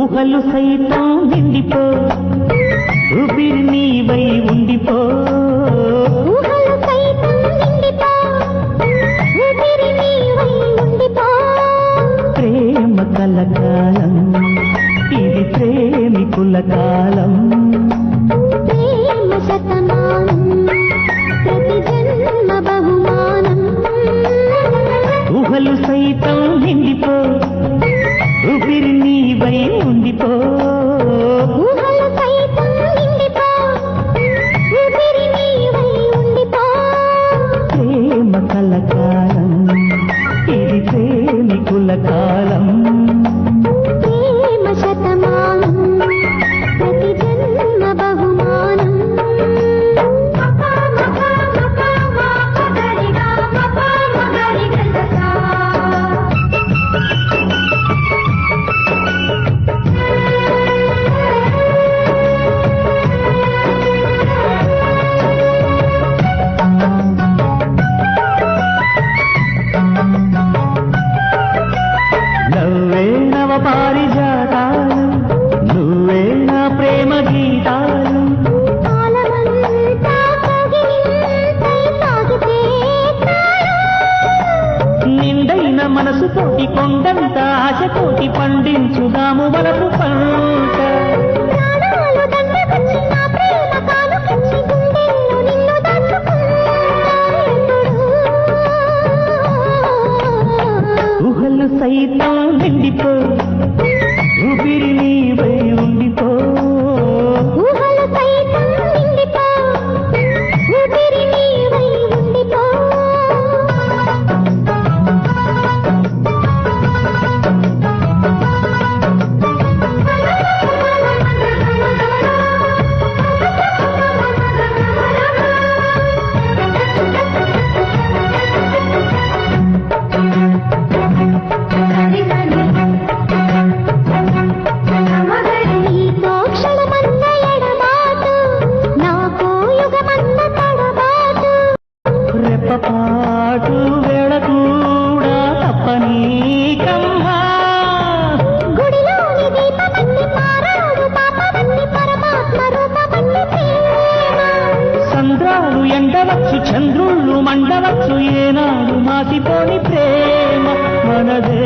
ఊహలు సైతం నిండిపో ఊపిరి నీవై ఉండిపో ఊహలు సైతం నిండిపో ఊపిరి నీవై ఉండిపో ప్రేమ కలకాలం ఇది ప్రేమికుల కాలం ప్రేమ శతమానం ప్రతి జన్మ బహుమానం ఊహలు సైతం నిండిపో ఊపిరి నీవై ఉండిపో ఊహలు సైతం నిండిపో ఊపిరి నీవై ఉండిపో ప్రేమ కలకాలం ఇది ప్రేమికుల కాలం ప్రేమ శతమానం ప్రతి జన్మ బహుమానం నవ్వే నవ పారిజాతాలు నువ్వే నా ప్రేమ గీతాలు కాలమంతా కగిలింతై సాగితే నిండైన మనసుతోటి కొండంత ఆశతోటి పండించుదాము వలపు పంట ప్రాణాలు దండవచ్చి నా ప్రేమ కానుకిచ్చి గుండెల్లో నిన్ను ఊహలు సైతం నిండిపో ఊపిరి నీవై ఉండిపో ఊహలు సైతం నిండిపో ఊపిరి నీవై ఉండిపో నీతో క్షణమన్న ఎడబాటు నాకో యుగమన్న తడబాటు రెప్పపాటు వేళ కూడా తప్పనీకమ్మా గుడిలోని దీపమన్ని పారాడు పాపమన్ని పరమాత్మ రూపమన్ని ప్రేమ సంద్రాలు ఎండవచ్చు చంద్రుళ్ళు మండవచ్చు ఏనాడు మాసిపోని ప్రేమ మనదే